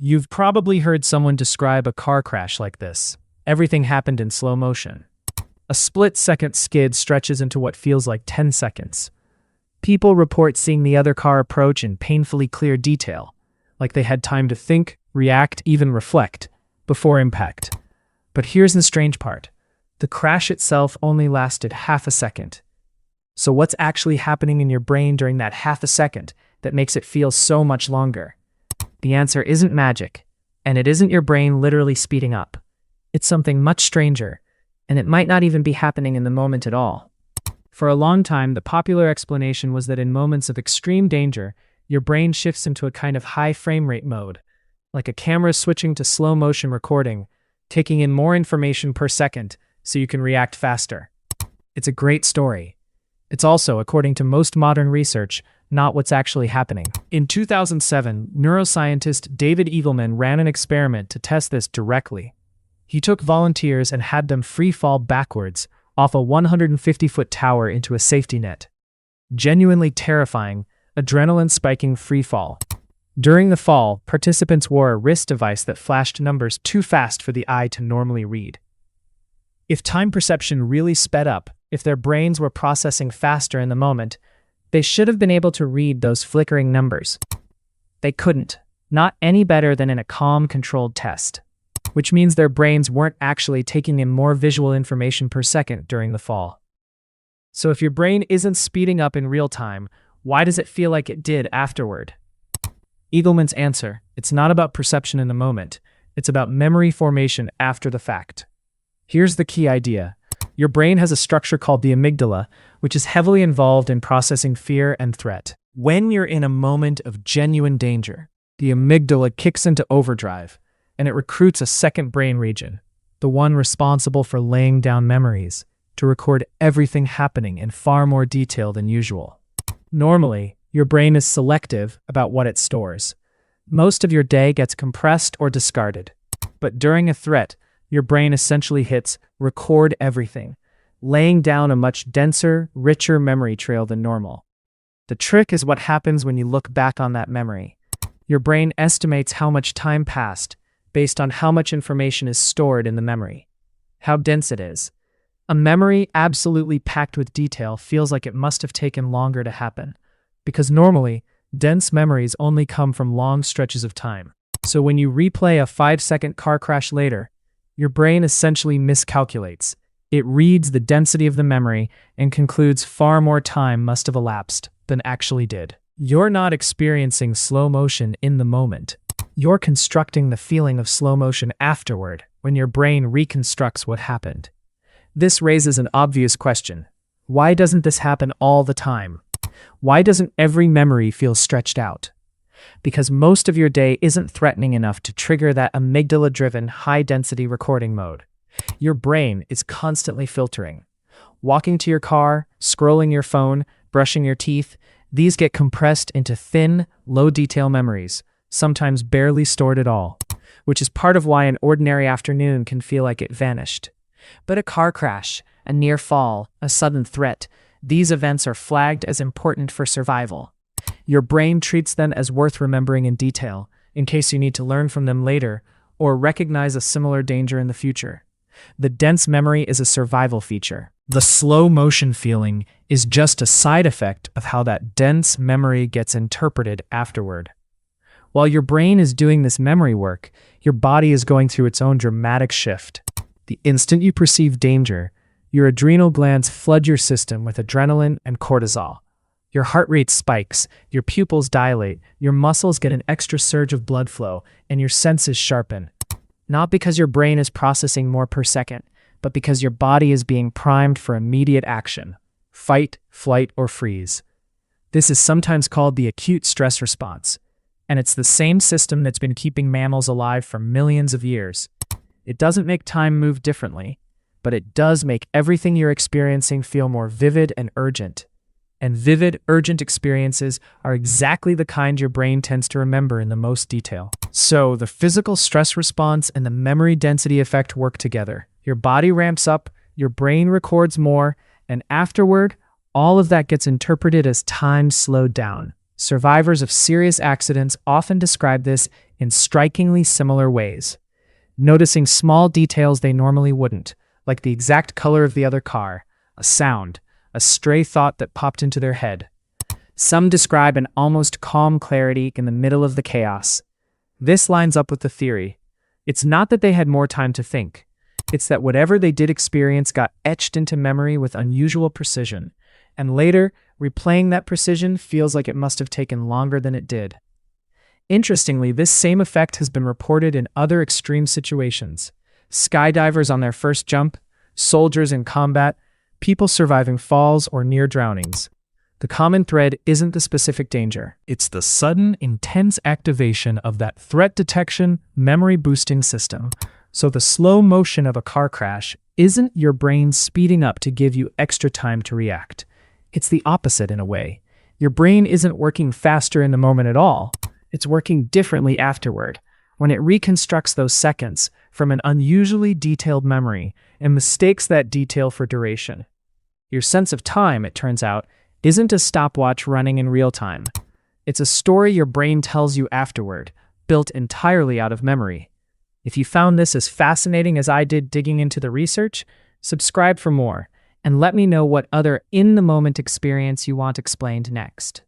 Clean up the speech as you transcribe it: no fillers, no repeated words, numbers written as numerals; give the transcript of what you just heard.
You've probably heard someone describe a car crash like this. Everything happened in slow motion. A split-second skid stretches into what feels like 10 seconds. People report seeing the other car approach in painfully clear detail, like they had time to think, react, even reflect, before impact. But here's the strange part. The crash itself only lasted half a second. So what's actually happening in your brain during that half a second that makes it feel so much longer? The answer isn't magic, and it isn't your brain literally speeding up. It's something much stranger, and it might not even be happening in the moment at all. For a long time, the popular explanation was that in moments of extreme danger, your brain shifts into a kind of high frame rate mode, like a camera switching to slow motion recording, taking in more information per second so you can react faster. It's a great story. It's also, according to most modern research, not what's actually happening. In 2007, neuroscientist David Eagleman ran an experiment to test this directly. He took volunteers and had them free fall backwards off a 150-foot tower into a safety net. Genuinely terrifying, adrenaline-spiking free fall. During the fall, participants wore a wrist device that flashed numbers too fast for the eye to normally read. If time perception really sped up, if their brains were processing faster in the moment, they should have been able to read those flickering numbers. They couldn't, not any better than in a calm, controlled test, which means their brains weren't actually taking in more visual information per second during the fall. So if your brain isn't speeding up in real time, why does it feel like it did afterward? Eagleman's answer: it's not about perception in the moment, it's about memory formation after the fact. Here's the key idea. Your brain has a structure called the amygdala, which is heavily involved in processing fear and threat. When you're in a moment of genuine danger, the amygdala kicks into overdrive, and it recruits a second brain region, the one responsible for laying down memories, to record everything happening in far more detail than usual. Normally, your brain is selective about what it stores. Most of your day gets compressed or discarded. But during a threat, your brain essentially hits record everything, laying down a much denser, richer memory trail than normal. The trick is what happens when you look back on that memory. Your brain estimates how much time passed based on how much information is stored in the memory, how dense it is. A memory absolutely packed with detail feels like it must have taken longer to happen, because normally, dense memories only come from long stretches of time. So when you replay a 5-second car crash later, your brain essentially miscalculates. It reads the density of the memory and concludes far more time must have elapsed than actually did. You're not experiencing slow motion in the moment. You're constructing the feeling of slow motion afterward, when your brain reconstructs what happened. This raises an obvious question. Why doesn't this happen all the time? Why doesn't every memory feel stretched out? Because most of your day isn't threatening enough to trigger that amygdala-driven, high-density recording mode. Your brain is constantly filtering. Walking to your car, scrolling your phone, brushing your teeth, these get compressed into thin, low-detail memories, sometimes barely stored at all, which is part of why an ordinary afternoon can feel like it vanished. But a car crash, a near fall, a sudden threat, these events are flagged as important for survival. Your brain treats them as worth remembering in detail, in case you need to learn from them later or recognize a similar danger in the future. The dense memory is a survival feature. The slow motion feeling is just a side effect of how that dense memory gets interpreted afterward. While your brain is doing this memory work, your body is going through its own dramatic shift. The instant you perceive danger, your adrenal glands flood your system with adrenaline and cortisol. Your heart rate spikes, your pupils dilate, your muscles get an extra surge of blood flow, and your senses sharpen. Not because your brain is processing more per second, but because your body is being primed for immediate action. Fight, flight, or freeze. This is sometimes called the acute stress response, and it's the same system that's been keeping mammals alive for millions of years. It doesn't make time move differently, but it does make everything you're experiencing feel more vivid and urgent. And vivid, urgent experiences are exactly the kind your brain tends to remember in the most detail. So, the physical stress response and the memory density effect work together. Your body ramps up, your brain records more, and afterward, all of that gets interpreted as time slowed down. Survivors of serious accidents often describe this in strikingly similar ways, noticing small details they normally wouldn't, like the exact color of the other car, a sound, a stray thought that popped into their head. Some describe an almost calm clarity in the middle of the chaos. This lines up with the theory. It's not that they had more time to think. It's that whatever they did experience got etched into memory with unusual precision, and later, replaying that precision feels like it must have taken longer than it did. Interestingly, this same effect has been reported in other extreme situations. Skydivers on their first jump, soldiers in combat, people surviving falls or near drownings. The common thread isn't the specific danger. It's the sudden, intense activation of that threat detection, memory-boosting system. So the slow motion of a car crash isn't your brain speeding up to give you extra time to react. It's the opposite in a way. Your brain isn't working faster in the moment at all. It's working differently afterward, when it reconstructs those seconds from an unusually detailed memory and mistakes that detail for duration. Your sense of time, it turns out, isn't a stopwatch running in real time. It's a story your brain tells you afterward, built entirely out of memory. If you found this as fascinating as I did digging into the research, subscribe for more, and let me know what other in-the-moment experience you want explained next.